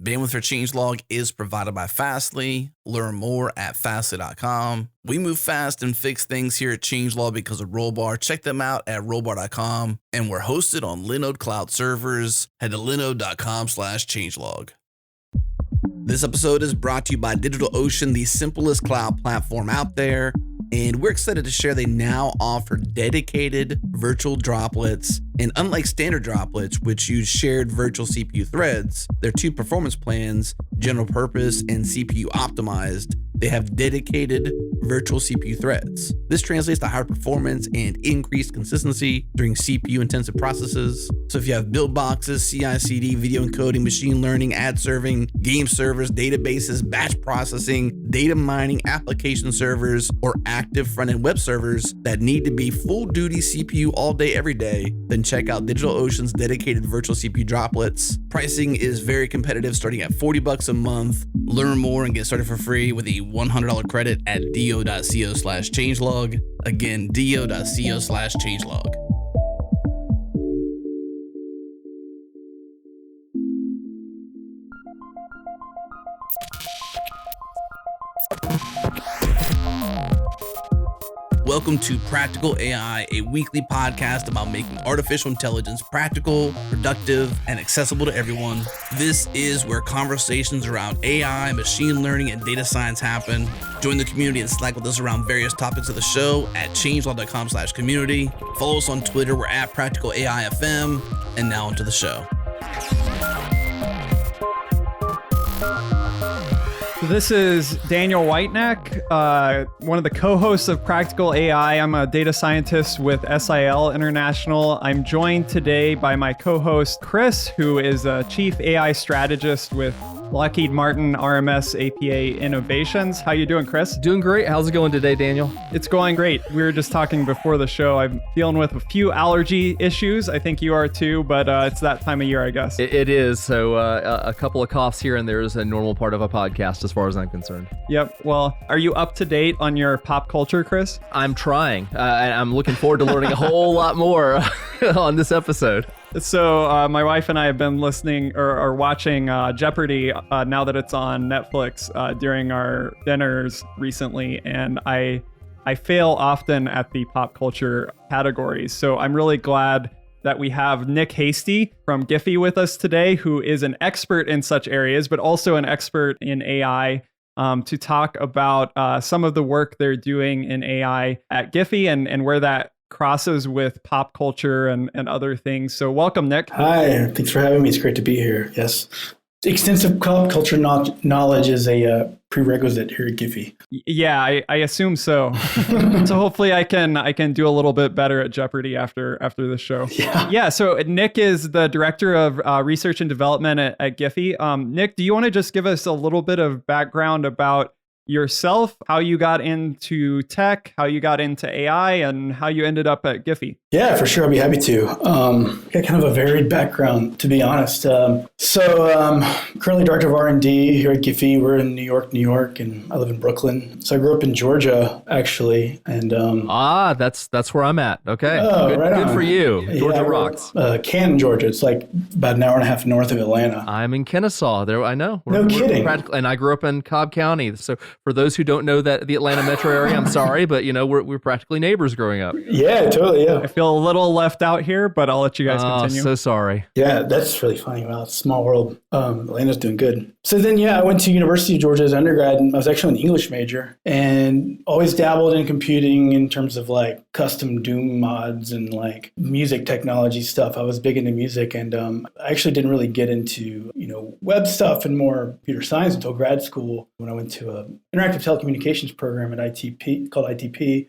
Bandwidth for Changelog is provided by Fastly. Learn more at fastly.com. We move fast and fix things here at Changelog because of Rollbar. Check them out at rollbar.com. And we're hosted on Linode Cloud servers. Head to linode.com/changelog. This episode is brought to you by DigitalOcean, the simplest cloud platform out there. And we're excited to share they now offer dedicated virtual droplets. And unlike standard droplets, which use shared virtual CPU threads, their two performance plans, general purpose and CPU optimized, they have dedicated virtual CPU threads. This translates to higher performance and increased consistency during CPU intensive processes. So if you have build boxes, CI/CD, video encoding, machine learning, ad serving, game servers, databases, batch processing, data mining, application servers, or active front-end web servers that need to be full duty CPU all day, every day, then check out DigitalOcean's dedicated virtual CPU droplets. Pricing is very competitive, starting at $40 a month. Learn more and get started for free with a $100 credit at do.co/changelog. Again, do.co/changelog. Welcome to Practical AI, a weekly podcast about making artificial intelligence practical, productive, and accessible to everyone. This is where conversations around AI, machine learning, and data science happen. Join the community and Slack with us around various topics of the show at changelog.com/community. Follow us on Twitter. We're at Practical AI FM. And now onto the show. This is Daniel Whiteneck, one of the co-hosts of Practical AI. I'm a data scientist with SIL International. I'm joined today by my co-host, Chris, who is a chief AI strategist with Lockheed Martin RMS APA Innovations. How you doing, Chris? Doing great. How's it going today, Daniel? It's going great. We were just talking before the show. I'm dealing with a few allergy issues. I think you are too, but it's that time of year, I guess. It is. So a couple of coughs here and there is a normal part of a podcast as far as I'm concerned. Yep. Well, are you up to date on your pop culture, Chris? I'm trying. I'm looking forward to learning a whole lot more on this episode. So my wife and I have been listening or watching Jeopardy now that it's on Netflix during our dinners recently, and I fail often at the pop culture categories. So I'm really glad that we have Nick Hasty from GIPHY with us today, who is an expert in such areas, but also an expert in AI, to talk about some of the work they're doing in AI at GIPHY and where that crosses with pop culture and other things. So welcome, Nick. Hi, thanks for having me. It's great to be here. Yes. Extensive pop culture knowledge is a prerequisite here at GIPHY. Yeah, I assume so. So hopefully I can do a little bit better at Jeopardy after the show. Yeah. So Nick is the director of research and development at GIPHY. Nick, do you want to just give us a little bit of background about yourself, how you got into tech, how you got into AI, and how you ended up at GIPHY? Yeah, for sure. I'd be happy to. Got kind of a varied background, to be honest. Currently director of R&D here at GIPHY. We're in New York, and I live in Brooklyn. So I grew up in Georgia, actually. And that's where I'm at. Okay. Oh, good for you. Georgia rocks. Canton, Georgia. It's like about an hour and a half north of Atlanta. I'm in Kennesaw. There, I know. No kidding. And I grew up in Cobb County. So for those who don't know that the Atlanta metro area, I'm sorry, but we're practically neighbors growing up. Yeah, totally. Yeah. I feel a little left out here, but I'll let you guys continue. So sorry. Yeah, that's really funny. Wow, it's a small world. Atlanta's doing good. So then, I went to University of Georgia as undergrad, and I was actually an English major, and always dabbled in computing in terms of like custom Doom mods and like music technology stuff. I was big into music, and I actually didn't really get into web stuff and more computer science until grad school when I went to an interactive telecommunications program at ITP called ITP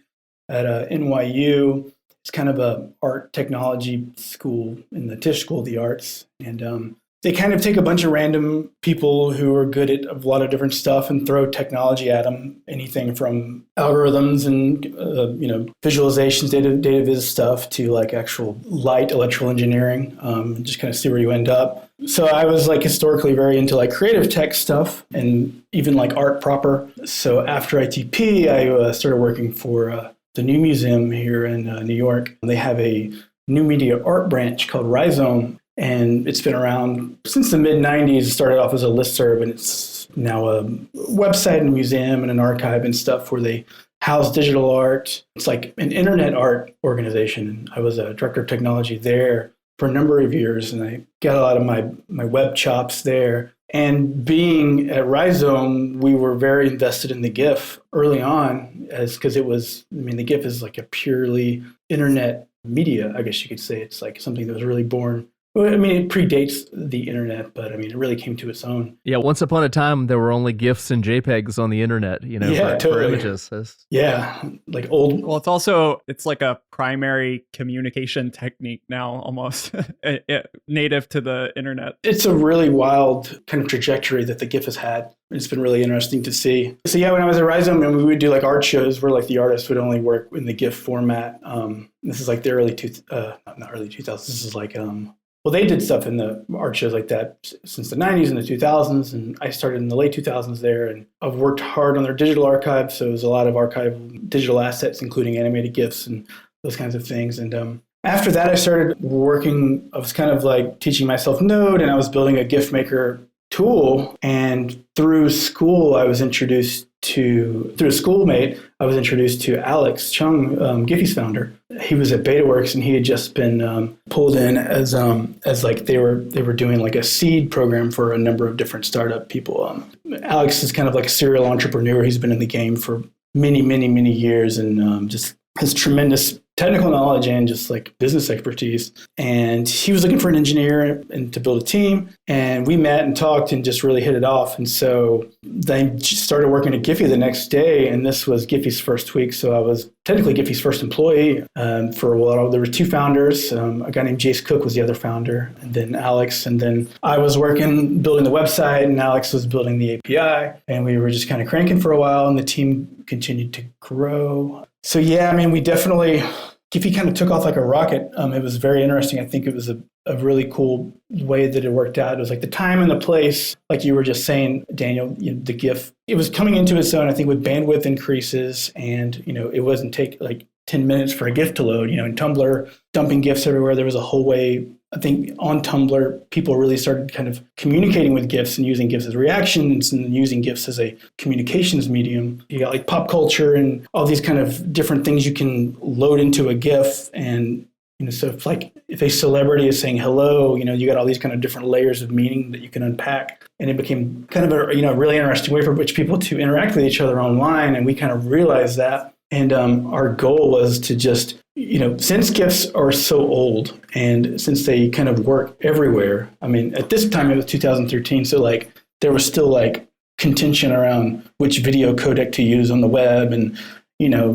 at NYU. It's kind of a art technology school in the Tisch School of the Arts, and they kind of take a bunch of random people who are good at a lot of different stuff and throw technology at them. Anything from algorithms and visualizations, data viz stuff to like actual light electrical engineering. Just kind of see where you end up. So I was like historically very into like creative tech stuff and even like art proper. So after ITP, I started working for the New Museum here in New York. They have a new media art branch called Rhizome. And it's been around since the mid-90s. It started off as a listserv, and it's now a website and museum and an archive and stuff where they house digital art. It's like an internet art organization. I was a director of technology there for a number of years, and I got a lot of my web chops there. And being at Rhizome, we were very invested in the GIF early on, because the GIF is like a purely internet media, I guess you could say. It's like something that was really born. Well, I mean, it predates the internet, but I mean, it really came to its own. Yeah, once upon a time, there were only GIFs and JPEGs on the internet, for images. Yeah, like old. Well, it's like a primary communication technique now, almost native to the internet. It's a really wild kind of trajectory that the GIF has had. It's been really interesting to see. So yeah, when I was at Rhizome, and we would do like art shows where like the artists would only work in the GIF format. This is like the not early 2000s. This is like well, they did stuff in the art shows like that since the 90s and the 2000s, and I started in the late 2000s there, and I've worked hard on their digital archive, so there's a lot of archive digital assets, including animated GIFs and those kinds of things. And after that, I started working, I was kind of like teaching myself Node, and I was building a GIF maker tool, and through school, I was introduced to, through a schoolmate, I was introduced to Alex Chung, GIPHY's founder. He was at BetaWorks, and he had just been pulled in as like they were doing like a seed program for a number of different startup people. Alex is kind of like a serial entrepreneur. He's been in the game for many, many, many years, and just has tremendous technical knowledge and just like business expertise. And he was looking for an engineer and to build a team. And we met and talked and just really hit it off. And so they started working at GIPHY the next day. And this was GIPHY's first week. So I was technically GIPHY's first employee for a while. There were two founders. A guy named Jace Cook was the other founder, and then Alex. And then I was working, building the website, and Alex was building the API. And we were just kind of cranking for a while, and the team continued to grow. So yeah, I mean, we definitely, GIPHY kind of took off like a rocket. It was very interesting. I think it was a really cool way that it worked out. It was like the time and the place, like you were just saying, Daniel, the GIF, it was coming into its own, I think, with bandwidth increases, and, it wasn't take like 10 minutes for a GIF to load, in Tumblr, dumping GIFs everywhere. There was a whole way, I think on Tumblr, people really started kind of communicating with GIFs and using GIFs as reactions and using GIFs as a communications medium. You got like pop culture and all these kind of different things you can load into a GIF. And, so if a celebrity is saying hello, you got all these kind of different layers of meaning that you can unpack. And it became kind of a, really interesting way for which people to interact with each other online. And we kind of realized that. And our goal was to just, since GIFs are so old and since they kind of work everywhere, I mean, at this time it was 2013, so like there was still like contention around which video codec to use on the web, and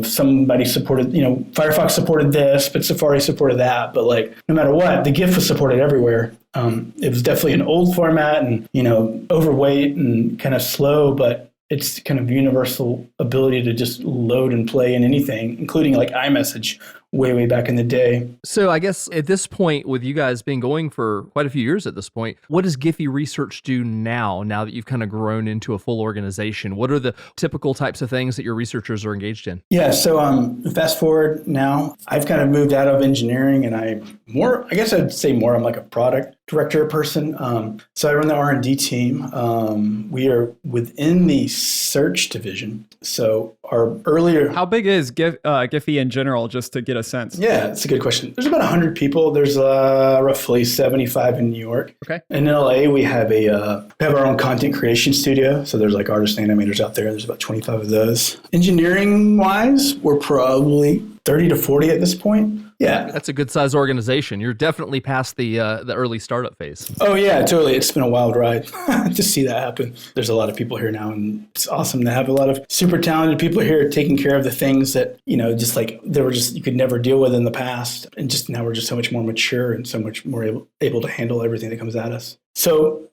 somebody supported, Firefox supported this, but Safari supported that. But like no matter what, the GIF was supported everywhere. It was definitely an old format and overweight and kind of slow, but it's kind of universal ability to just load and play in anything, including like iMessage way back in the day. So I guess at this point, with you guys being going for quite a few years at this point, what does GIPHY Research do now that you've kind of grown into a full organization? What are the typical types of things that your researchers are engaged in? Yeah, so fast forward now, I've kind of moved out of engineering, and I'm like a product director person. So I run the R&D team. We are within the search division. So our earlier... How big is GIPHY in general, just to get a sense? Yeah, it's a good question. There's about 100 people. There's roughly 75 in New York. Okay. In LA, we have our own content creation studio. So there's like artists and animators out there. There's about 25 of those. Engineering-wise, we're probably 30 to 40 at this point. Yeah. That's a good size organization. You're definitely past the early startup phase. Oh, yeah, totally. It's been a wild ride to see that happen. There's a lot of people here now, and it's awesome to have a lot of super talented people here taking care of the things that, just like you could never deal with in the past. And just now we're just so much more mature and so much more able to handle everything that comes at us. So,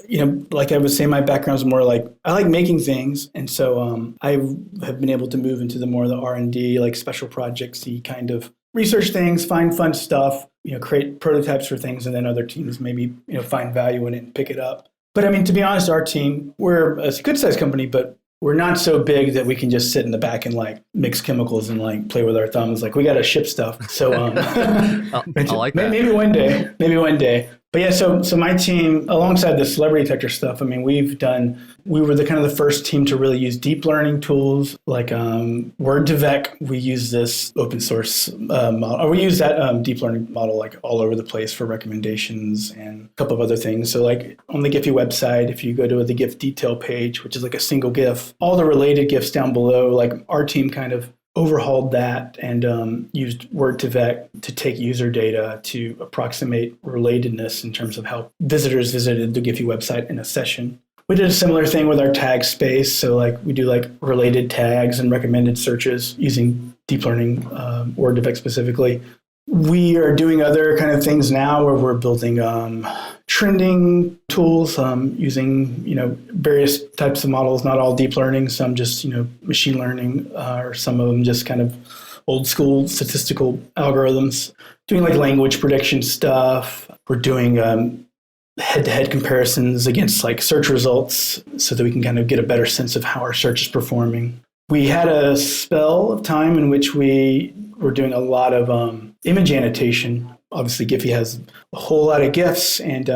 like I was saying, my background is more like, I like making things. And so I have been able to move into the more of the R&D, like special projects-y kind of research things, find fun stuff, create prototypes for things, and then other teams maybe, find value in it and pick it up. But I mean, to be honest, our team, we're a good-sized company, but we're not so big that we can just sit in the back and like mix chemicals and like play with our thumbs. Like we got to ship stuff. So I like that. Maybe one day. But yeah, so my team, alongside the celebrity detector stuff, I mean, we were the kind of the first team to really use deep learning tools like Word2Vec. We use this open source model, or we use that deep learning model like all over the place for recommendations and a couple of other things. So like on the GIPHY website, if you go to the GIF detail page, which is like a single GIF, all the related GIFs down below, like our team kind of overhauled that and used Word2Vec to take user data to approximate relatedness in terms of how visitors visited the GIPHY website in a session. We did a similar thing with our tag space. So like we do like related tags and recommended searches using deep learning, Word2Vec specifically. We are doing other kind of things now where we're building trending tools using various types of models, not all deep learning, some just machine learning, or some of them just kind of old school statistical algorithms. Doing like language prediction stuff. We're doing head-to-head comparisons against like search results so that we can kind of get a better sense of how our search is performing. We had a spell of time in which we were doing a lot of image annotation. Obviously, GIPHY has a whole lot of GIFs, and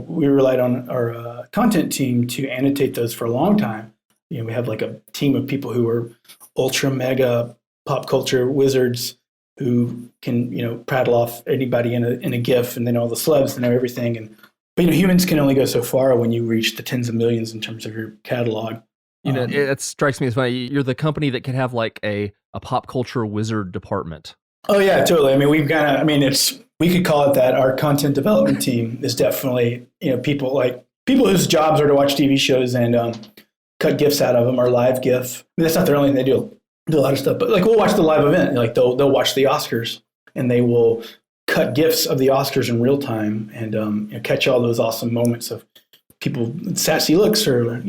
we relied on our content team to annotate those for a long time. We have like a team of people who are ultra mega pop culture wizards who can prattle off anybody in a GIF, and then all the celebs and know everything. But humans can only go so far when you reach the tens of millions in terms of your catalog. It strikes me as funny. You're the company that could have like a pop culture wizard department. Oh yeah, totally. I mean, we could call it that. Our content development team is definitely people whose jobs are to watch TV shows and cut GIFs out of them or live GIF. I mean, that's not their only thing. They do a lot of stuff, but like we'll watch the live event. Like they'll watch the Oscars and they will cut GIFs of the Oscars in real time and catch all those awesome moments of people sassy looks or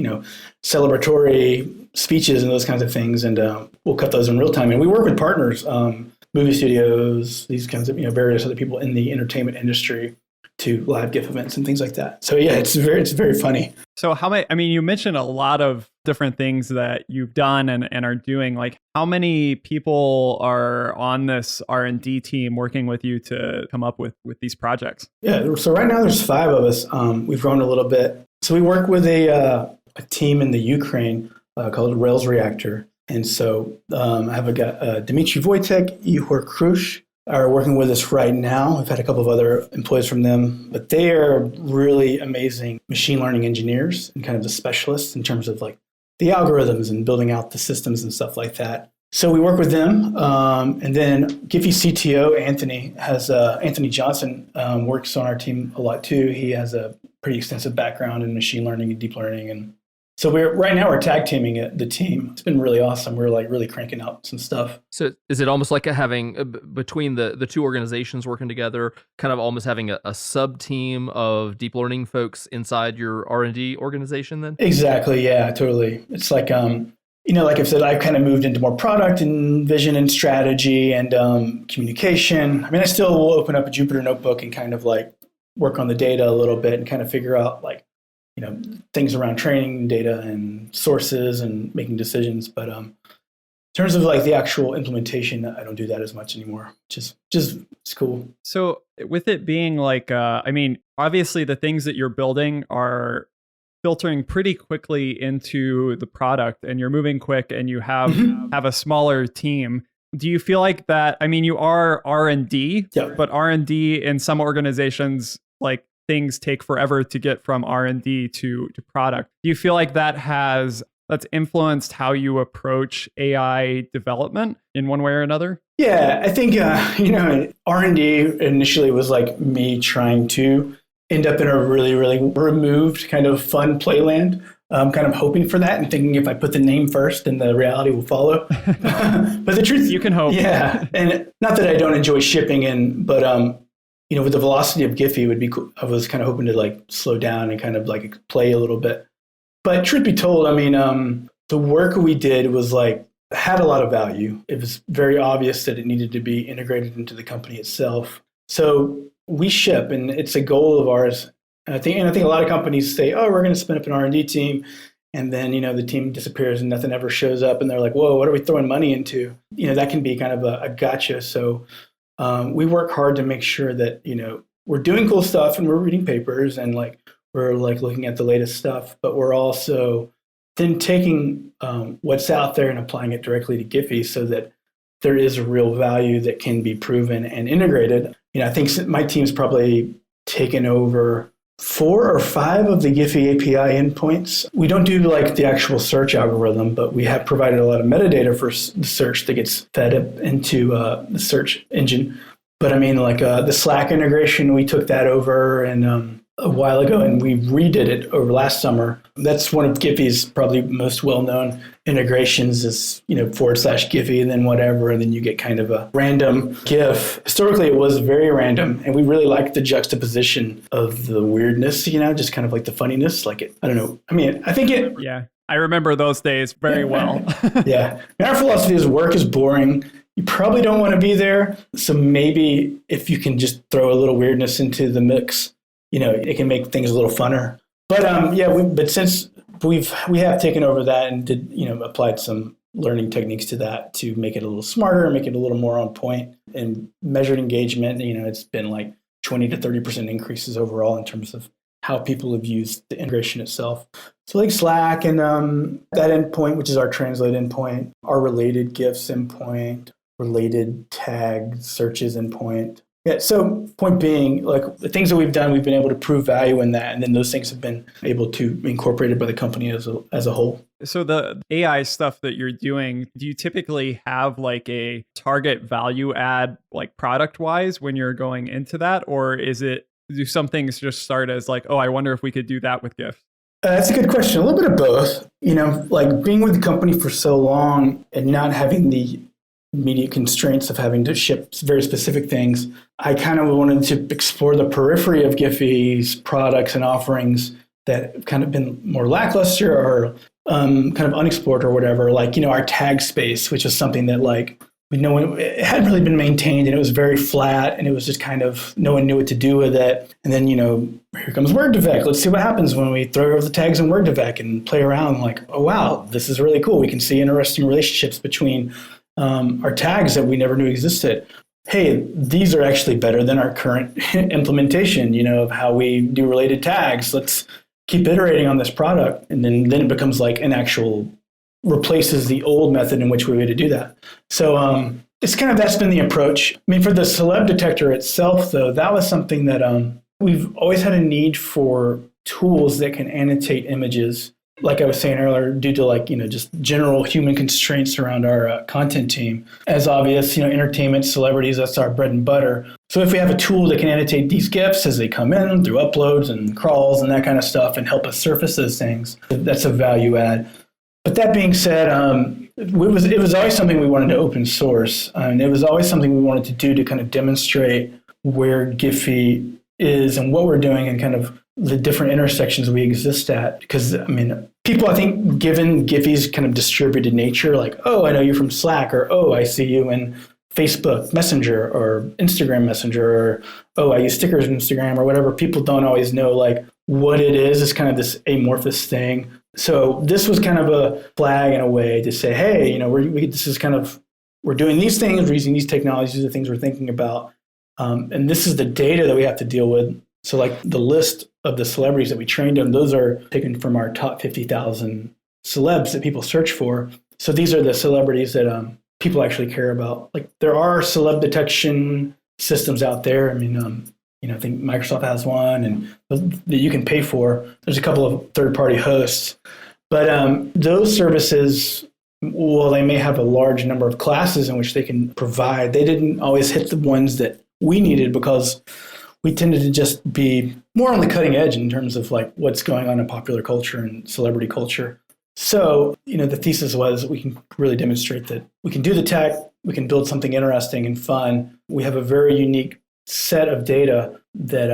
celebratory speeches and those kinds of things, and we'll cut those in real time. And we work with partners, movie studios, these kinds of various other people in the entertainment industry to live GIF events and things like that. So yeah, it's very funny. So you mentioned a lot of different things that you've done and are doing. Like, how many people are on this R&D team working with you to come up with these projects? Yeah, so right now there's 5 of us. We've grown a little bit. So we work with a team in the Ukraine called Rails Reactor. And so I have a guy, Dmitry Wojtek, Ihor Krush, are working with us right now. We've had a couple of other employees from them, but they are really amazing machine learning engineers and kind of the specialists in terms of like the algorithms and building out the systems and stuff like that. So we work with them. And then GIPHY CTO, Anthony Johnson, works on our team a lot too. He has a pretty extensive background in machine learning and deep learning. And so right now we're tag teaming the team. It's been really awesome. We're like really cranking out some stuff. So is it almost like having between the two organizations working together, kind of almost having a sub team of deep learning folks inside your R&D organization then? Exactly. Yeah, totally. It's like, like I've said, I've kind of moved into more product and vision and strategy and communication. I mean, I still will open up a Jupyter notebook and kind of like work on the data a little bit and kind of figure out like, things around training data and sources and making decisions. But in terms of like the actual implementation, I don't do that as much anymore. Just it's cool. So with it being like, obviously the things that you're building are filtering pretty quickly into the product and you're moving quick and you have a smaller team. Do you feel like that? I mean, you are R&D, but R&D in some organizations, like, things take forever to get from R&D to product. Do you feel like that's influenced how you approach AI development in one way or another? Yeah, I think, R&D initially was like me trying to end up in a really, really removed kind of fun playland, kind of hoping for that and thinking if I put the name first, then the reality will follow. But the truth, you can hope. Yeah, and not that I don't enjoy shipping, but with the velocity of GIPHY, it would be cool. I was kind of hoping to like slow down and kind of like play a little bit. But truth be told, the work we did was like had a lot of value. It was very obvious that it needed to be integrated into the company itself. So we ship, and it's a goal of ours. And I think a lot of companies say, "Oh, we're going to spin up an R&D team," and then the team disappears and nothing ever shows up, and they're like, "Whoa, what are we throwing money into?" That can be kind of a gotcha. So we work hard to make sure that we're doing cool stuff and we're reading papers and like we're like looking at the latest stuff, but we're also then taking what's out there and applying it directly to GIPHY so that there is a real value that can be proven and integrated. You know, I think my team's probably taken over 4 or 5 of the GIPHY API endpoints. We don't do like the actual search algorithm, but we have provided a lot of metadata for the search that gets fed up into the search engine. But I mean, like the Slack integration, we took that over and a while ago, and we redid it over last summer. That's one of GIPHY's probably most well-known integrations is, you know, /GIPHY and then whatever, and then you get kind of a random GIF. Historically, it was very random, and we really liked the juxtaposition of the weirdness, you know, just kind of like the funniness. Like it, I don't know. I mean, I think it... Yeah, I remember those days very well. Yeah. And our philosophy is work is boring. You probably don't want to be there. So maybe if you can just throw a little weirdness into the mix, you know, it can make things a little funner. But but since we have taken over that and did, you know, applied some learning techniques to that to make it a little smarter, make it a little more on point, and measured engagement. You know, it's been like 20 to 30% increases overall in terms of how people have used the integration itself. So like Slack and that endpoint, which is our translate endpoint, our related GIFs endpoint, related tag searches endpoint. Yeah, so point being, like the things that we've done, we've been able to prove value in that, and then those things have been able to be incorporated by the company as a whole. So the AI stuff that you're doing, do you typically have like a target value add, like product wise, when you're going into that, or do some things just start as like, oh, I wonder if we could do that with GIF? That's a good question. A little bit of both. You know, like being with the company for so long and not having the immediate constraints of having to ship very specific things, I kind of wanted to explore the periphery of GIPHY's products and offerings that have kind of been more lackluster or kind of unexplored or whatever. Like, you know, our tag space, which is something that like we know it hadn't really been maintained, and it was very flat, and it was just kind of no one knew what to do with it. And then, you know, here comes Word2Vec. Let's see what happens when we throw over the tags in Word2Vec and play around. Like, oh wow, this is really cool. We can see interesting relationships between our tags that we never knew existed. Hey, these are actually better than our current implementation, you know, of how we do related tags. Let's keep iterating on this product. And then it becomes like an actual replaces the old method in which we were to do that. So it's kind of, that's been the approach. I mean, for the celeb detector itself, though, that was something that we've always had a need for tools that can annotate images. Like I was saying earlier, due to like, you know, just general human constraints around our content team. As obvious, you know, entertainment, celebrities, that's our bread and butter. So if we have a tool that can annotate these GIFs as they come in through uploads and crawls and that kind of stuff and help us surface those things, that's a value add. But that being said, it was always something we wanted to open source. And it was always something we wanted to do to kind of demonstrate where GIPHY is and what we're doing and kind of the different intersections we exist at. Because, I mean, people, I think, given GIPHY's kind of distributed nature, like, oh, I know you from Slack, or, oh, I see you in Facebook Messenger or Instagram Messenger, or, oh, I use stickers in Instagram or whatever. People don't always know, like, what it is. It's kind of this amorphous thing. So this was kind of a flag in a way to say, hey, you know, we're doing these things, we're using these technologies, these are the things we're thinking about. And this is the data that we have to deal with. So like the list of the celebrities that we trained on, those are taken from our top 50,000 celebs that people search for. So these are the celebrities that people actually care about. Like there are celeb detection systems out there. I mean, you know, I think Microsoft has one and that you can pay for. There's a couple of third-party hosts. But those services, while they may have a large number of classes in which they can provide, they didn't always hit the ones that we needed because we tended to just be more on the cutting edge in terms of like what's going on in popular culture and celebrity culture. So, you know, the thesis was we can really demonstrate that we can do the tech, we can build something interesting and fun. We have a very unique set of data that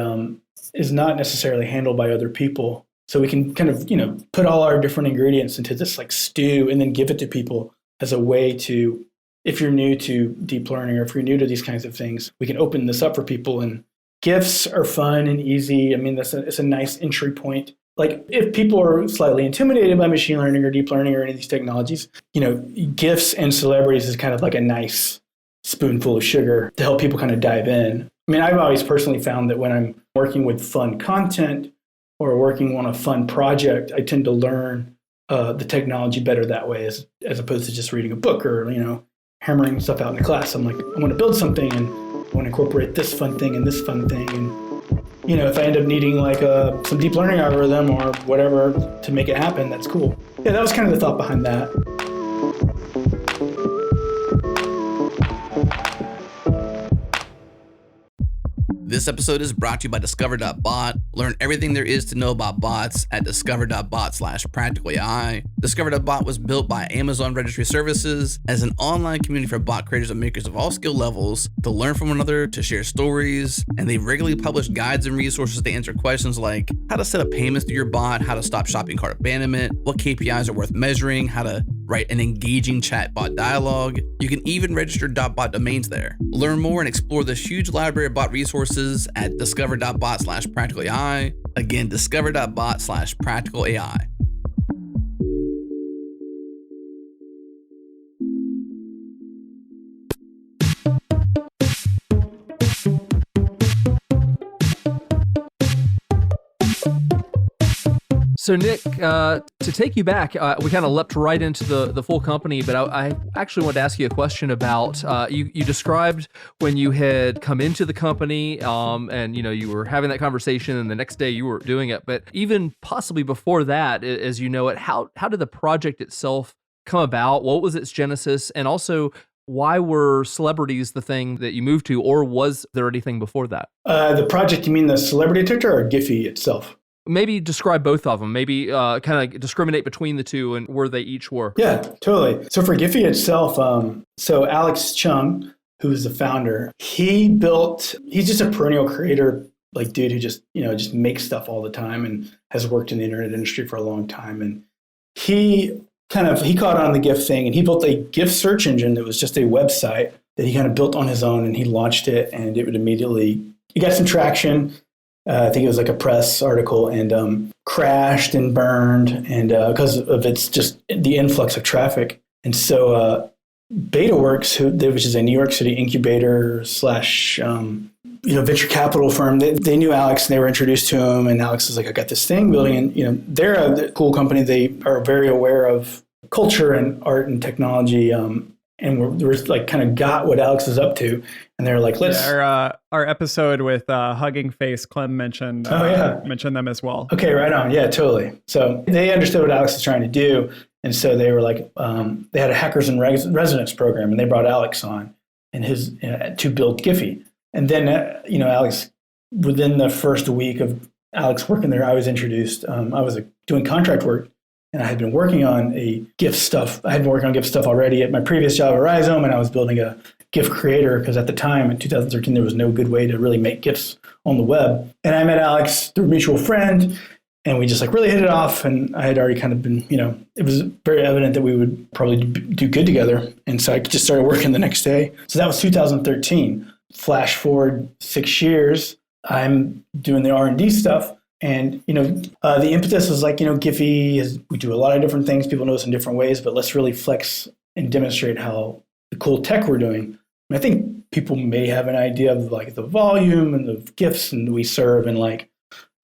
is not necessarily handled by other people. So we can kind of, you know, put all our different ingredients into this like stew and then give it to people as a way to, if you're new to deep learning or if you're new to these kinds of things, we can open this up for people. And GIFs are fun and easy. I mean, it's a nice entry point. Like if people are slightly intimidated by machine learning or deep learning or any of these technologies, you know, GIFs and celebrities is kind of like a nice spoonful of sugar to help people kind of dive in. I mean, I've always personally found that when I'm working with fun content or working on a fun project, I tend to learn the technology better that way as opposed to just reading a book or, hammering stuff out in the class. I'm like, I want to build something and I want to incorporate this fun thing and this fun thing. And, if I end up needing like some deep learning algorithm or whatever to make it happen, that's cool. Yeah, that was kind of the thought behind that. This episode is brought to you by Discover.bot. Learn everything there is to know about bots at discover.bot/practicalai. Discover.bot was built by Amazon Registry Services as an online community for bot creators and makers of all skill levels to learn from one another, to share stories, and they regularly publish guides and resources to answer questions like how to set up payments to your bot, how to stop shopping cart abandonment, what KPIs are worth measuring, how to write an engaging chatbot dialogue. You can even register .bot domains there. Learn more and explore this huge library of bot resources at discover.bot/practicalai. Again, discover.bot/practicalai. So Nick, to take you back, we kind of leapt right into the full company, but I actually wanted to ask you a question about, you described when you had come into the company and you were having that conversation and the next day you were doing it, but even possibly before that, as you know it, how did the project itself come about? What was its genesis? And also, why were celebrities the thing that you moved to, or was there anything before that? The project, you mean the celebrity detector or GIPHY itself? Maybe describe both of them. Maybe kind of discriminate between the two and where they each were. Yeah, totally. So for GIPHY itself, so Alex Chung, who is the founder, he's just a perennial creator, like dude who just makes stuff all the time and has worked in the internet industry for a long time. And he caught on the GIF thing and he built a GIF search engine that was just a website that he kind of built on his own, and he launched it, and it got some traction. I think it was like a press article, and crashed and burned, and because of its just the influx of traffic. And so BetaWorks, which is a New York City incubator / venture capital firm, they knew Alex and they were introduced to him. And Alex was like, I got this thing building, and they're a cool company. They are very aware of culture and art and technology. And we're like kind of got what Alex is up to, and they're like, let's. Yeah, our episode with Hugging Face, Clem mentioned them as well. Okay, right on. Yeah, totally. So they understood what Alex was trying to do, and so they were like, they had a hackers in residence program, and they brought Alex on and his to build GIPHY. And then Alex, within the first week of Alex working there, I was introduced. I was doing contract work. And I had been working on GIF stuff. I had been working on GIF stuff already at my previous job at Rhizome, and I was building a GIF creator because at the time, in 2013, there was no good way to really make GIFs on the web. And I met Alex through a mutual friend, and we just like really hit it off. And I had already kind of been, it was very evident that we would probably do good together. And so I just started working the next day. So that was 2013. Flash forward 6 years, I'm doing the R&D stuff. And, the impetus was like, GIPHY we do a lot of different things. People know us in different ways, but let's really flex and demonstrate how the cool tech we're doing. I think people may have an idea of like the volume and the GIFs and we serve and like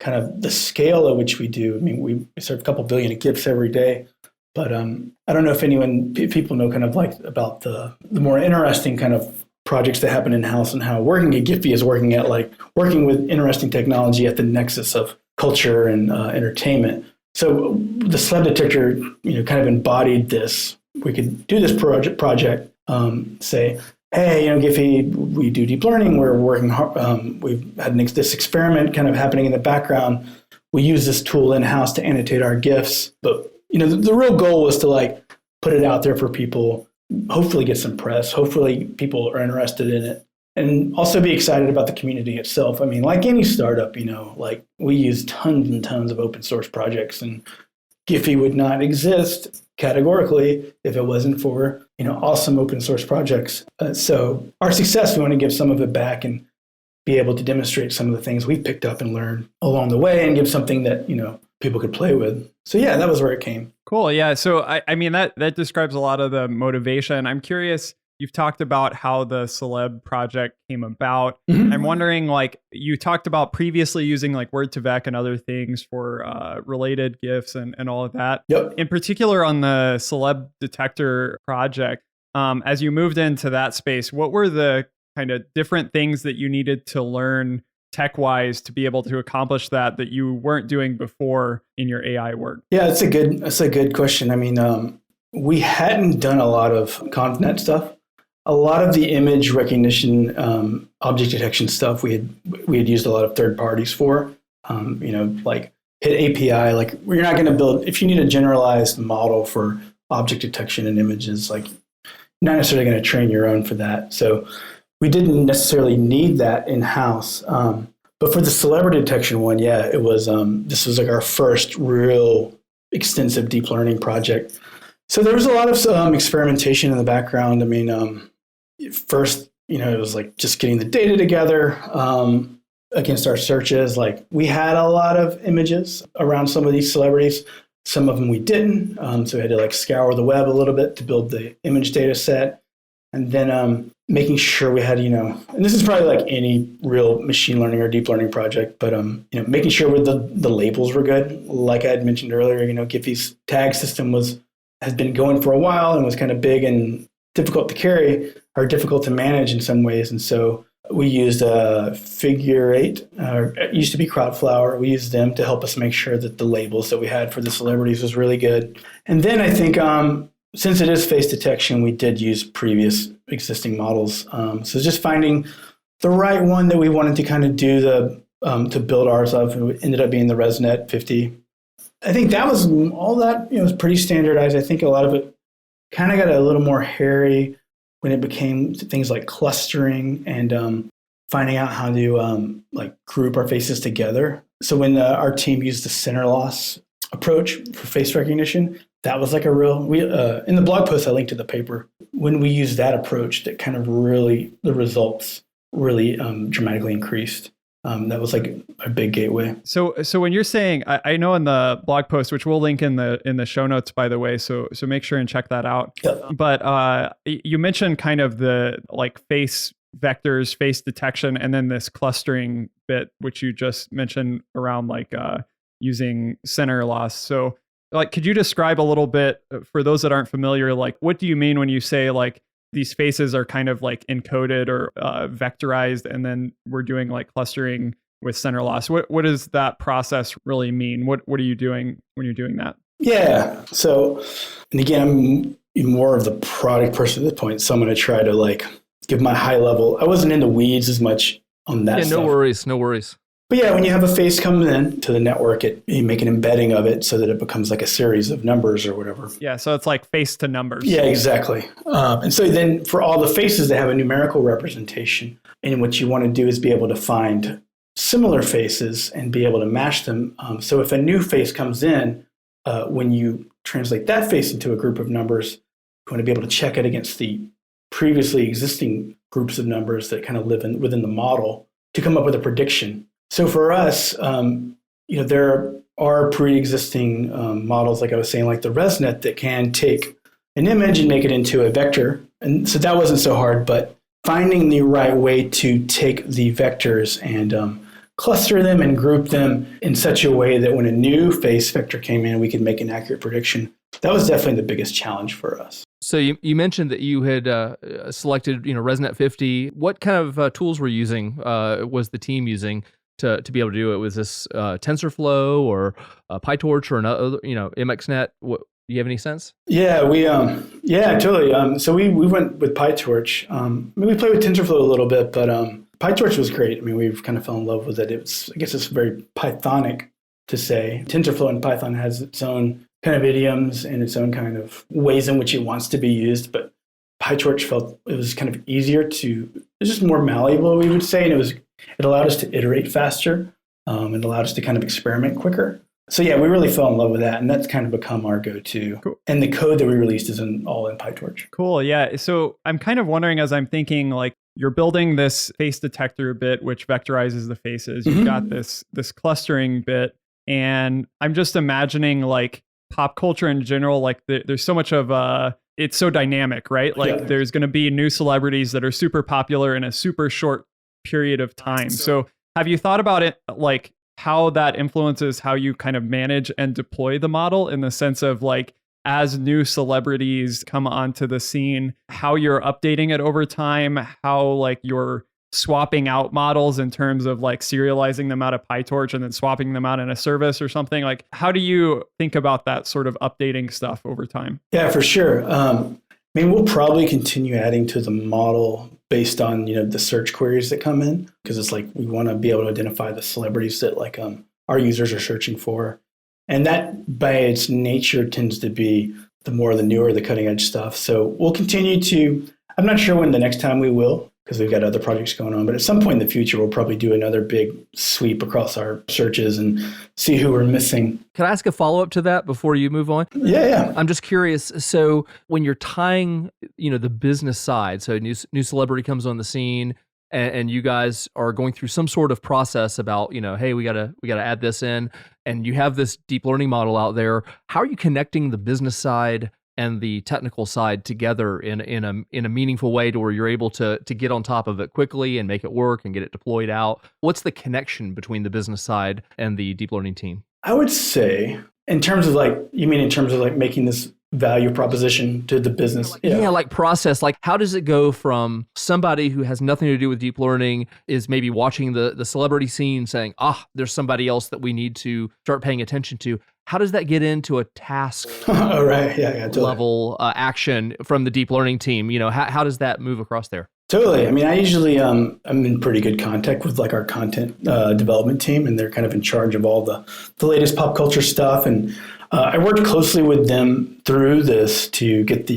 kind of the scale at which we do. I mean, we serve a couple billion of GIFs every day, but I don't know if people know kind of like about the more interesting kind of projects that happen in-house and how working at GIPHY is working with interesting technology at the nexus of culture and entertainment. So the sled detector, kind of embodied this. We could do this project, say, hey, GIPHY, we do deep learning. We're working hard. We've had this experiment kind of happening in the background. We use this tool in-house to annotate our GIFs. But, the real goal was to like put it out there for people, hopefully get some press. Hopefully people are interested in it. And also be excited about the community itself. I mean, like any startup, like we use tons and tons of open source projects, and GIPHY would not exist categorically if it wasn't for, awesome open source projects. So our success, we want to give some of it back and be able to demonstrate some of the things we've picked up and learned along the way and give something that, people could play with. So yeah, that was where it came. Cool. Yeah. So I mean, that describes a lot of the motivation. I'm curious, you've talked about how the Celeb project came about. Mhm. I'm wondering, like, you talked about previously using like Word2Vec and other things for related GIFs and all of that. Yep. In particular on the Celeb detector project, as you moved into that space, what were the kind of different things that you needed to learn tech-wise to be able to accomplish that you weren't doing before in your AI work? Yeah, that's a good question. I mean, we hadn't done a lot of ConvNet stuff. A lot of the image recognition, object detection stuff we had used a lot of third parties for. Like hit API. Like you're not going to build if you need a generalized model for object detection and images. Like you're not necessarily going to train your own for that. So we didn't necessarily need that in house. But for the celebrity detection one, yeah, it was. This was like our first real extensive deep learning project. So there was a lot of experimentation in the background. I mean, first, it was like just getting the data together against our searches. Like we had a lot of images around some of these celebrities. Some of them we didn't. So we had to like scour the web a little bit to build the image data set. And then making sure we had, and this is probably like any real machine learning or deep learning project, but making sure the labels were good. Like I had mentioned earlier, GIPHY's tag system has been going for a while and was kind of big and difficult to carry or difficult to manage in some ways. And so we used Figure 8, or it used to be Crowdflower. We used them to help us make sure that the labels that we had for the celebrities was really good. And then I think since it is face detection, we did use previous existing models. So just finding the right one that we wanted to kind of do to build ours up. It ended up being the ResNet 50. I think that was all that, was pretty standardized. I think a lot of it kind of got a little more hairy when it became things like clustering and finding out how to like group our faces together. So when our team used the center loss approach for face recognition, that was like a real, in the blog post I linked to the paper, when we used that approach, that kind of really, the results really dramatically increased. That was like a big gateway. So when you're saying, I know in the blog post, which we'll link in the show notes, by the way, so make sure and check that out. Yep. But you mentioned kind of the like face vectors, face detection, and then this clustering bit, which you just mentioned around like using center loss. So like, could you describe a little bit for those that aren't familiar, like what do you mean when you say like these faces are kind of like encoded or vectorized, and then we're doing like clustering with center loss? What does that process really mean? What are you doing when you're doing that? Yeah. So, and again, I'm more of the product person at this point, so I'm going to try to like give my high level. I wasn't in the weeds as much on that stuff. No worries. But yeah, when you have a face come in to the network, you make an embedding of it so that it becomes like a series of numbers or whatever. Yeah, so it's like face to numbers. Yeah, exactly. And so then for all the faces, they have a numerical representation. And what you want to do is be able to find similar faces and be able to match them. So if a new face comes in, when you translate that face into a group of numbers, you want to be able to check it against the previously existing groups of numbers that kind of live within the model to come up with a prediction. So for us, there are pre-existing models, like I was saying, like the ResNet, that can take an image and make it into a vector. And so that wasn't so hard, but finding the right way to take the vectors and cluster them and group them in such a way that when a new face vector came in, we could make an accurate prediction. That was definitely the biggest challenge for us. So you mentioned that you had selected, ResNet 50. What kind of tools were you using? Was the team using to be able to do it? Was this TensorFlow or PyTorch or another, MXNet? Do you have any sense? Yeah, totally. So we went with PyTorch. We played with TensorFlow a little bit, but PyTorch was great. I mean, we've kind of fell in love with it. I guess it's very Pythonic to say. TensorFlow in Python has its own kind of idioms and its own kind of ways in which it wants to be used, but PyTorch felt it was kind of easier to, it was just more malleable, we would say, and it allowed us to iterate faster. It allowed us to kind of experiment quicker. So yeah, we really fell in love with that, and that's kind of become our go-to. Cool. And the code that we released is all in PyTorch. Cool, yeah. So I'm kind of wondering, as I'm thinking, like you're building this face detector bit, which vectorizes the faces. You've got this clustering bit, and I'm just imagining like pop culture in general, like there's so much of it's so dynamic, right? Like there's going to be new celebrities that are super popular in a super short period of time. So have you thought about it, like how that influences how you kind of manage and deploy the model, in the sense of like, as new celebrities come onto the scene, how you're updating it over time, how like you're swapping out models in terms of like serializing them out of PyTorch and then swapping them out in a service or something? Like, how do you think about that sort of updating stuff over time? Yeah, for sure. I mean, we'll probably continue adding to the model based on, the search queries that come in, because it's like we want to be able to identify the celebrities that like our users are searching for. And that by its nature tends to be the more the newer, the cutting edge stuff. So we'll continue to, I'm not sure when the next time we will, because we've got other projects going on, but at some point in the future, we'll probably do another big sweep across our searches and see who we're missing. Can I ask a follow-up to that before you move on? Yeah. I'm just curious. So when you're tying, the business side, so new celebrity comes on the scene, and you guys are going through some sort of process about, hey, we gotta add this in, and you have this deep learning model out there. How are you connecting the business side and the technical side together in a meaningful way to where you're able to get on top of it quickly and make it work and get it deployed out? What's the connection between the business side and the deep learning team? I would say in terms of making this value proposition to the business. Yeah, like process, like how does it go from somebody who has nothing to do with deep learning is maybe watching the celebrity scene saying, there's somebody else that we need to start paying attention to. How does that get into a task right. Totally. level action from the deep learning team? How does that move across there? Totally. I mean, I usually I'm in pretty good contact with like our content development team, and they're kind of in charge of all the latest pop culture stuff. And I worked closely with them through this to get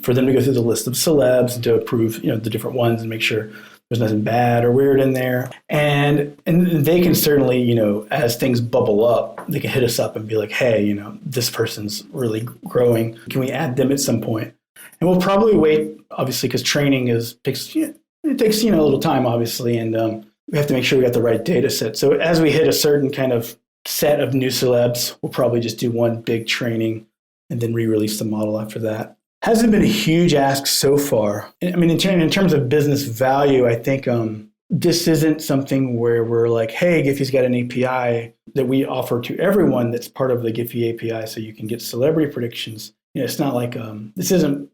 for them to go through the list of celebs and to approve the different ones and make sure there's nothing bad or weird in there. And they can certainly, as things bubble up, they can hit us up and be like, hey, this person's really growing. Can we add them at some point? And we'll probably wait, obviously, because training takes a little time, obviously, and we have to make sure we got the right data set. So as we hit a certain kind of set of new celebs, we'll probably just do one big training and then re-release the model after that. Hasn't been a huge ask so far. I mean, in terms of business value, I think this isn't something where we're like, hey, GIPHY's got an API that we offer to everyone that's part of the GIPHY API so you can get celebrity predictions. It's not like this isn't,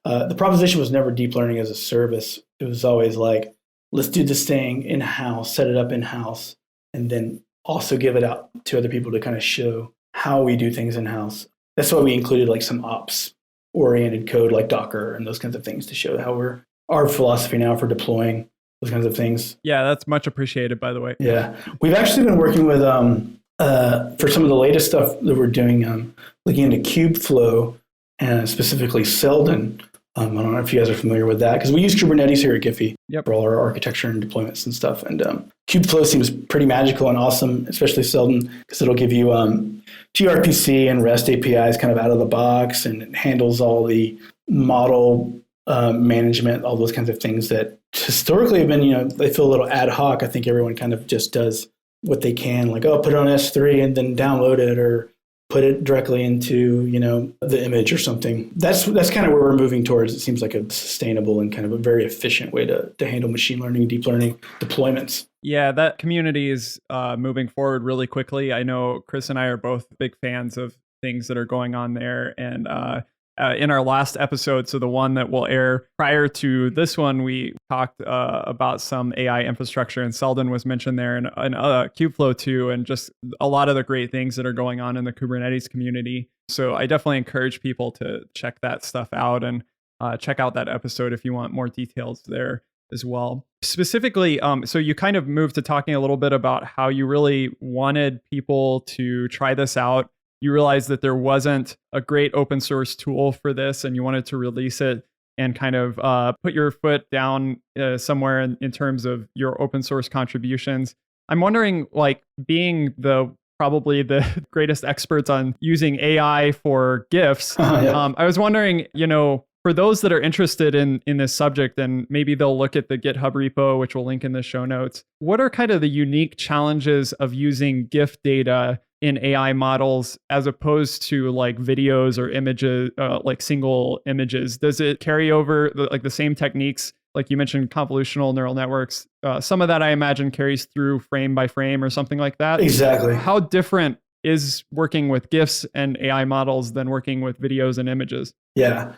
the proposition was never deep learning as a service. It was always like, let's do this thing in-house, set it up in-house, and then also give it out to other people to kind of show how we do things in-house. That's why we included like some ops-oriented code like Docker and those kinds of things to show how our philosophy now for deploying those kinds of things. Yeah, that's much appreciated, by the way. Yeah. We've actually been working with, for some of the latest stuff that we're doing, looking into Kubeflow and specifically Selden. I don't know if you guys are familiar with that, because we use Kubernetes here at GIPHY for all our architecture and deployments and stuff. And Kubeflow seems pretty magical and awesome, especially Selden, because it'll give you gRPC and REST APIs kind of out of the box, and it handles all the model management, all those kinds of things that historically have been, they feel a little ad hoc. I think everyone kind of just does what they can, like, put it on S3 and then download it, or put it directly into, the image or something. That's kind of where we're moving towards. It seems like a sustainable and kind of a very efficient way to handle machine learning, deep learning deployments. Yeah, that community is moving forward really quickly. I know Chris and I are both big fans of things that are going on there. And in our last episode, so the one that will air prior to this one, we talked about some AI infrastructure, and Selden was mentioned there, and Kubeflow too, and just a lot of the great things that are going on in the Kubernetes community. So I definitely encourage people to check that stuff out, and check out that episode if you want more details there as well. Specifically, so you kind of moved to talking a little bit about how you really wanted people to try this out. You realized that there wasn't a great open source tool for this, and you wanted to release it and kind of put your foot down somewhere in terms of your open source contributions. I'm wondering, like, being probably the greatest experts on using AI for GIFs, I was wondering, For those that are interested in this subject, and maybe they'll look at the GitHub repo, which we'll link in the show notes, what are kind of the unique challenges of using GIF data in AI models as opposed to like videos or images, like single images? Does it carry over the same techniques? Like you mentioned, convolutional neural networks. Some of that I imagine carries through frame by frame or something like that. Exactly. How different is working with GIFs and AI models than working with videos and images? Yeah.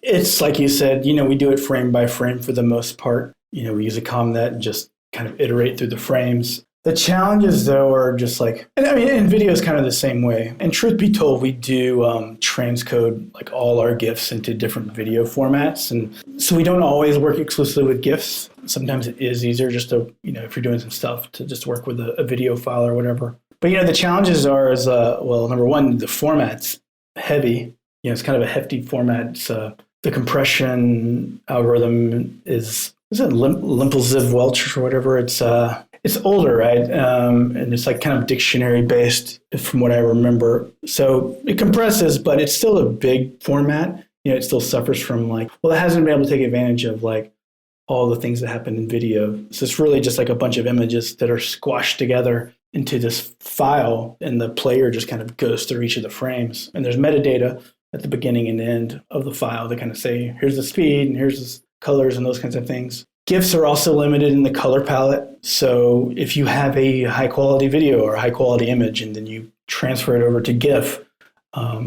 It's like you said, we do it frame by frame for the most part. We use a ComNet and just kind of iterate through the frames. The challenges, though, are just and video is kind of the same way. And truth be told, we do transcode like all our GIFs into different video formats. And so we don't always work exclusively with GIFs. Sometimes it is easier just to, if you're doing some stuff, to just work with a video file or whatever. But, the challenges are number one, the format's heavy. It's kind of a hefty format. The compression algorithm is it Limple-Ziv Welch or whatever? It's older, right? And it's like kind of dictionary based from what I remember. So it compresses, but it's still a big format. It still suffers from it hasn't been able to take advantage of all the things that happen in video. So it's really just like a bunch of images that are squashed together into this file, and the player just kind of goes through each of the frames. And there's metadata at the beginning and end of the file that kind of say, here's the speed and here's the colors and those kinds of things. GIFs are also limited in the color palette. So if you have a high quality video or a high quality image and then you transfer it over to GIF,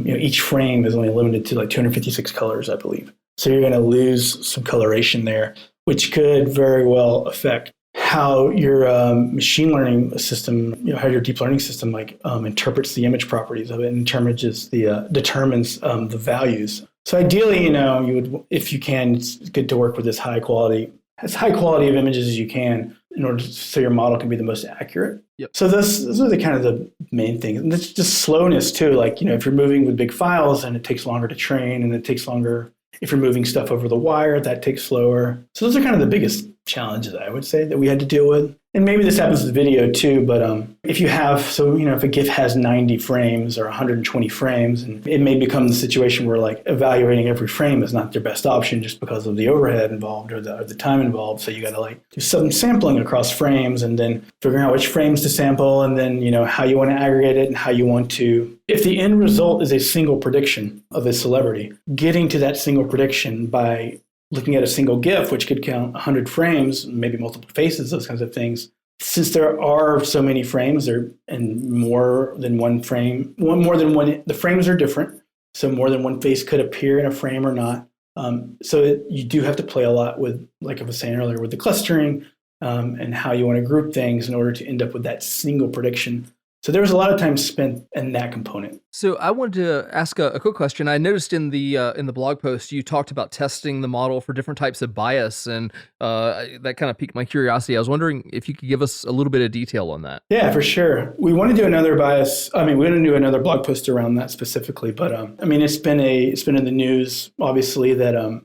each frame is only limited to 256 colors, I believe. So you're going to lose some coloration there, which could very well affect how your machine learning system, how your deep learning system interprets the image properties of it and determines the values. So ideally, you would, if you can, it's good to work with as high quality of images as you can in order so your model can be the most accurate. Yep. So those are the kind of the main things. And it's just slowness too. If you're moving with big files and it takes longer to train and it takes longer, if you're moving stuff over the wire, that takes slower. So those are kind of the biggest challenges, I would say, that we had to deal with. And maybe this happens with video too, but if you have, if a GIF has 90 frames or 120 frames, and it may become the situation where evaluating every frame is not their best option just because of the overhead involved or the time involved. So you got to do some sampling across frames and then figuring out which frames to sample and then, how you want to aggregate it and how you want to, if the end result is a single prediction of a celebrity, getting to that single prediction by looking at a single GIF, which could count 100 frames, maybe multiple faces, those kinds of things. Since there are so many frames and more than one frame, the frames are different. So more than one face could appear in a frame or not. You do have to play a lot with, like I was saying earlier, with the clustering and how you want to group things in order to end up with that single prediction. So there was a lot of time spent in that component. So I wanted to ask a quick question. I noticed in the blog post you talked about testing the model for different types of bias, and that kind of piqued my curiosity. I was wondering if you could give us a little bit of detail on that. Yeah, for sure. We want to do another bias. We want to do another blog post around that specifically, but it's been in the news, obviously, that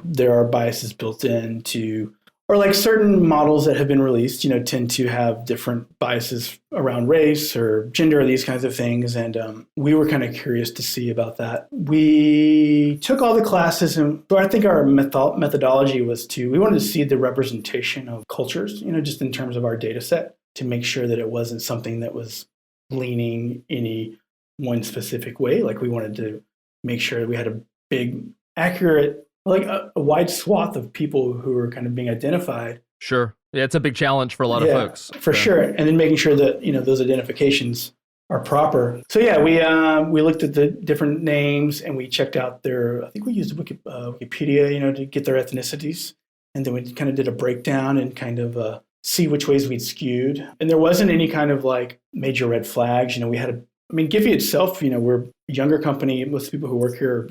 there are biases built into. Or certain models that have been released, tend to have different biases around race or gender, or these kinds of things. And we were kind of curious to see about that. We took all the classes, and so I think our methodology was we wanted to see the representation of cultures, just in terms of our data set, to make sure that it wasn't something that was leaning any one specific way. We wanted to make sure that we had a big, accurate, a wide swath of people who are kind of being identified. Sure. Yeah, it's a big challenge for a lot of folks. For sure. And then making sure that, those identifications are proper. So yeah, we looked at the different names and we checked out I think we used Wikipedia, to get their ethnicities. And then we kind of did a breakdown and kind of see which ways we'd skewed. And there wasn't any kind of major red flags. We had GIPHY itself, we're a younger company. Most people who work here,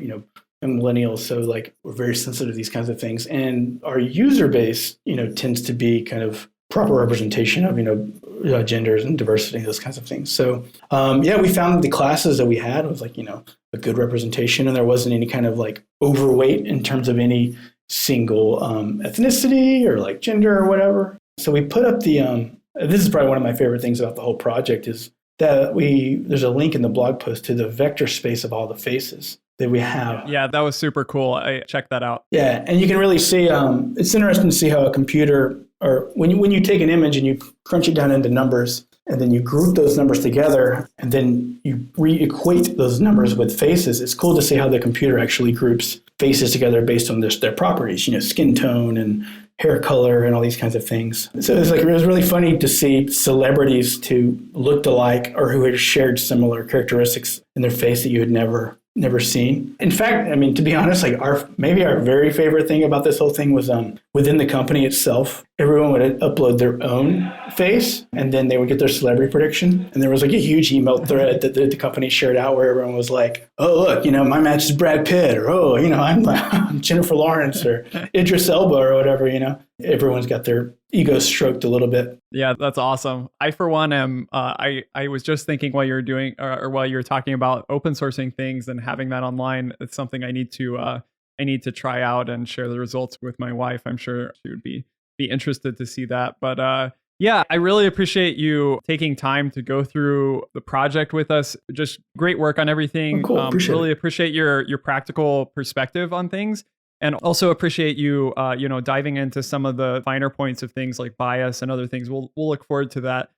and millennials, so we're very sensitive to these kinds of things, and our user base, tends to be kind of proper representation of genders and diversity, those kinds of things. So we found the classes that we had was a good representation, and there wasn't any kind of overweight in terms of any single ethnicity or gender or whatever. So we put up this is probably one of my favorite things about the whole project is that there's a link in the blog post to the vector space of all the faces that we have. Yeah, that was super cool. I checked that out. Yeah, and you can really see, it's interesting to see how a computer, or when you take an image and you crunch it down into numbers, and then you group those numbers together, and then you re-equate those numbers with faces, it's cool to see how the computer actually groups faces together based on their properties, skin tone and hair color and all these kinds of things. So it was really funny to see celebrities who looked alike or who had shared similar characteristics in their face that you had never seen. In fact, I mean, to be honest, like our very favorite thing about this whole thing was within the company itself, everyone would upload their own face and then they would get their celebrity prediction. And there was like a huge email thread that the company shared out where everyone was like, oh, look, my match is Brad Pitt, or, oh, I'm Jennifer Lawrence or Idris Elba or whatever, Everyone's got their ego stroked a little bit. Yeah, that's awesome. I, for one, am. I was just thinking while you were doing, or while you were talking about open sourcing things and having that online, it's something I need to try out and share the results with my wife. I'm sure she would be interested to see that. But yeah, I really appreciate you taking time to go through the project with us. Just great work on everything. Oh, cool. Appreciate your practical perspective on things. And also appreciate you, diving into some of the finer points of things like bias and other things. We'll look forward to that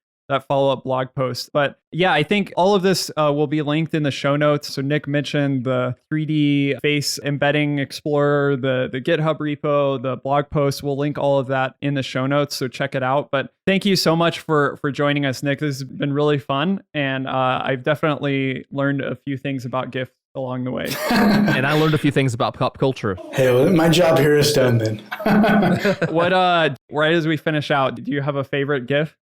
follow-up blog post. But yeah, I think all of this will be linked in the show notes. So Nick mentioned the 3D face embedding explorer, the GitHub repo, the blog post. We'll link all of that in the show notes. So check it out. But thank you so much for joining us, Nick. This has been really fun. And I've definitely learned a few things about GIF along the way. And I learned a few things about pop culture. Hey, well, my job here is done then. What, right as we finish out, do you have a favorite GIF?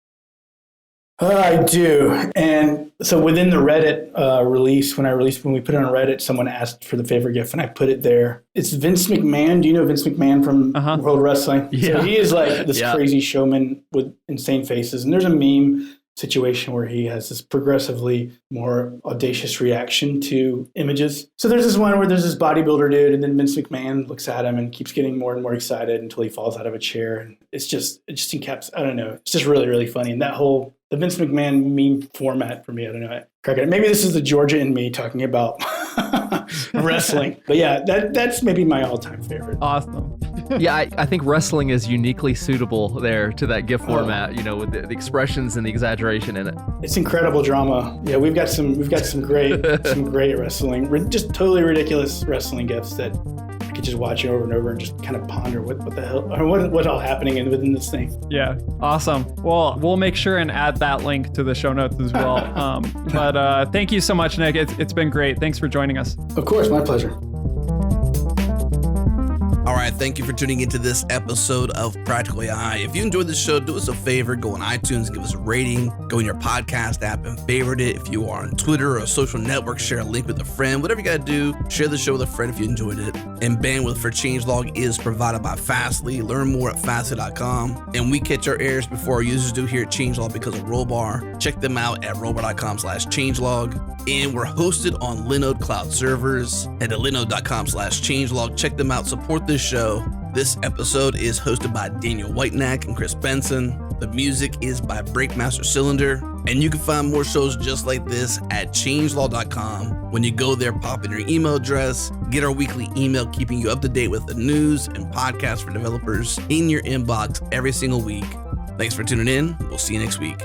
I do. And so within the Reddit release, when we put it on Reddit, someone asked for the favorite GIF and I put it there. It's Vince McMahon. Do you know Vince McMahon from World Wrestling? Yeah. So he is like this crazy showman with insane faces. And there's a meme situation where he has this progressively more audacious reaction to images. So there's this one where there's this bodybuilder dude, and then Vince McMahon looks at him and keeps getting more and more excited until he falls out of a chair. And it just I don't know. It's just really, really funny. And the Vince McMahon meme format for me, I don't know. Maybe this is the Georgia in me talking about wrestling. But yeah, that's maybe my all-time favorite. Awesome. Yeah, I think wrestling is uniquely suitable there to that GIF format, with the expressions and the exaggeration in it. It's incredible drama. Yeah, we've got some great wrestling, just totally ridiculous wrestling GIFs that I could just watch over and over and just kind of ponder what the hell, or what all happening within this thing. Yeah, awesome. Well, we'll make sure and add that link to the show notes as well. But thank you so much, Nick. It's been great. Thanks for joining us. Of course, my pleasure. All right, thank you for tuning into this episode of Practical AI. If you enjoyed the show, do us a favor, go on iTunes, give us a rating, go in your podcast app and favorite it. If you are on Twitter or a social network, share a link with a friend. Whatever you got to do, share the show with a friend if you enjoyed it. And bandwidth for changelog is provided by Fastly. Learn more at fastly.com. And we catch our errors before our users do here at changelog because of Rollbar. Check them out at rollbar.com/changelog. And we're hosted on Linode Cloud servers. Head to linode.com/changelog. Check them out. Support this show. This episode is hosted by Daniel Whitenack and Chris Benson. The music is by Breakmaster Cylinder. And you can find more shows just like this at changelog.com. When you go there, pop in your email address, get our weekly email keeping you up to date with the news and podcasts for developers in your inbox every single week. Thanks for tuning in. We'll see you next week.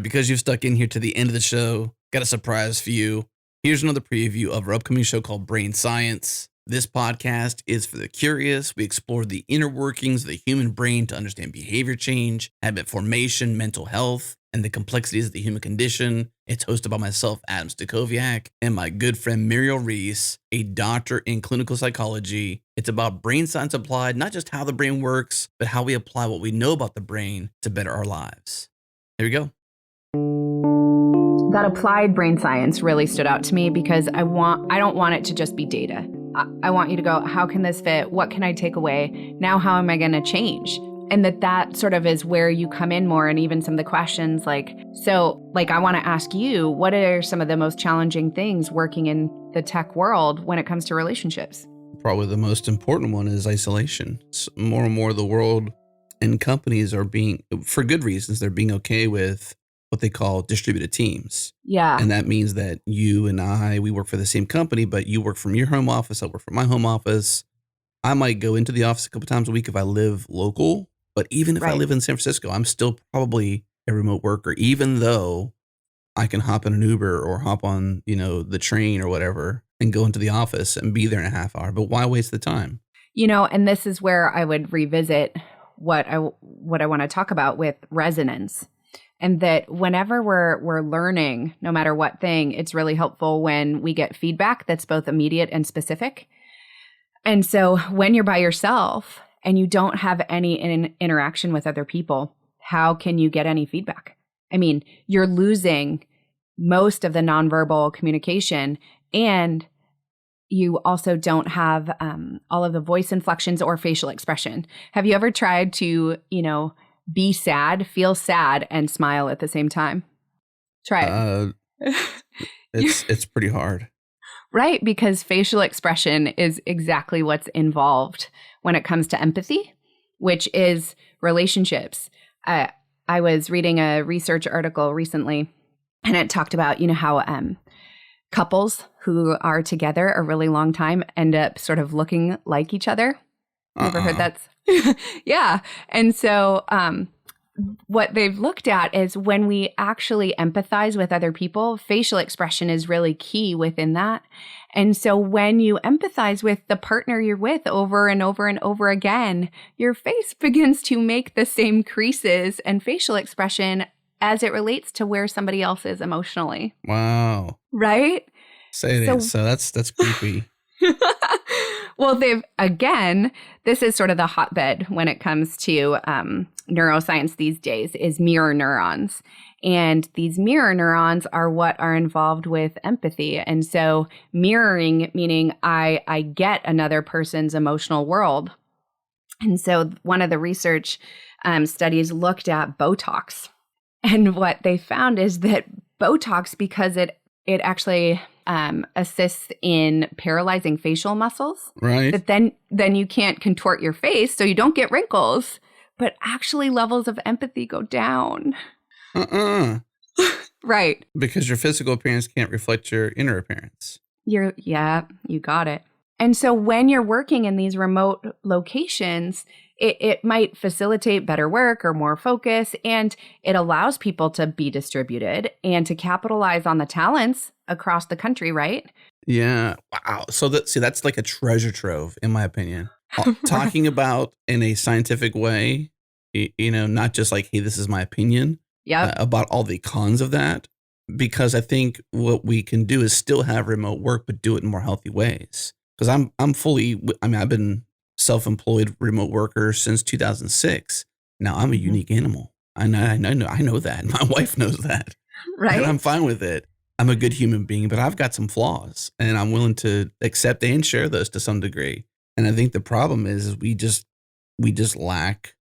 Because you've stuck in here to the end of the show, got a surprise for you. Here's another preview of our upcoming show called Brain Science. This podcast is for the curious. We explore the inner workings of the human brain to understand behavior change, habit formation, mental health, and the complexities of the human condition. It's hosted by myself, Adam Stacoviak, and my good friend Muriel Reese, a doctor in clinical psychology. It's about brain science applied, not just how the brain works, but how we apply what we know about the brain to better our lives. There we go. That applied brain science really stood out to me because I don't want it to just be data. I want you to go, how can this fit? What can I take away? Now, how am I going to change? And that sort of is where you come in more, and even some of the questions I want to ask you, what are some of the most challenging things working in the tech world when it comes to relationships? Probably the most important one is isolation. More and more of the world and companies are being, for good reasons, they're being okay with what they call distributed teams. Yeah. And that means that you and I, we work for the same company, but you work from your home office, I work from my home office. I might go into the office a couple times a week if I live local, but even if I live in San Francisco, I'm still probably a remote worker, even though I can hop in an Uber or hop on, the train or whatever and go into the office and be there in a half hour. But why waste the time? And this is where I would revisit what I want to talk about with resonance. And that whenever we're learning, no matter what thing, it's really helpful when we get feedback that's both immediate and specific. And so when you're by yourself and you don't have any interaction with other people, how can you get any feedback? I mean, you're losing most of the nonverbal communication, and you also don't have all of the voice inflections or facial expression. Have you ever tried to, be sad, feel sad, and smile at the same time? Try it. It's pretty hard. Right, because facial expression is exactly what's involved when it comes to empathy, which is relationships. I was reading a research article recently, and it talked about, how couples who are together a really long time end up sort of looking like each other. You ever heard that? Yeah. And so what they've looked at is when we actually empathize with other people, facial expression is really key within that. And so when you empathize with the partner you're with over and over and over again, your face begins to make the same creases and facial expression as it relates to where somebody else is emotionally. Wow. Right? Say it. So that's creepy. Well, this is sort of the hotbed when it comes to neuroscience these days, is mirror neurons. And these mirror neurons are what are involved with empathy. And so mirroring, meaning I get another person's emotional world. And so one of the research studies looked at Botox. And what they found is that Botox, because it actually assists in paralyzing facial muscles. Right. But then you can't contort your face, so you don't get wrinkles. But actually, levels of empathy go down. Right. Because your physical appearance can't reflect your inner appearance. You got it. And so when you're working in these remote locations, it might facilitate better work or more focus, and it allows people to be distributed and to capitalize on the talents across the country, right? Yeah. Wow. So that's like a treasure trove, in my opinion. Talking about in a scientific way, not just like, hey, this is my opinion. Yeah. About all the cons of that, because I think what we can do is still have remote work, but do it in more healthy ways. Because I've been self-employed remote worker since 2006. Now I'm a unique animal. I know that. My wife knows that. Right. And I'm fine with it. I'm a good human being, but I've got some flaws, and I'm willing to accept and share those to some degree. And I think the problem is we just lack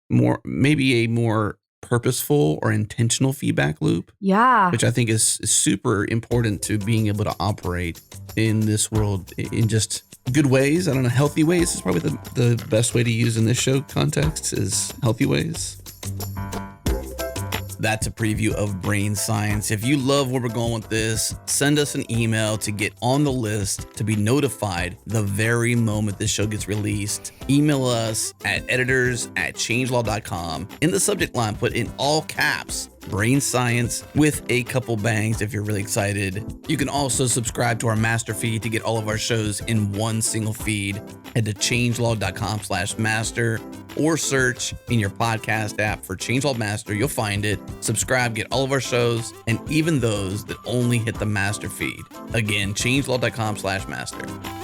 maybe a more purposeful or intentional feedback loop. Yeah. Which I think is super important to being able to operate in this world in just good ways. I don't know, healthy ways is probably the best way to use in this show context, is healthy ways. That's a preview of Brain Science. If you love where we're going with this, send us an email to get on the list to be notified the very moment this show gets released. Email us at editors@changelaw.com. In the subject line, put in all caps, Brain Science with a couple bangs if you're really excited. You can also subscribe to our master feed to get all of our shows in one single feed. Head to changelog.com/master or search in your podcast app for Changelog Master. You'll find it. Subscribe, get all of our shows, and even those that only hit the master feed. Again, changelog.com/master.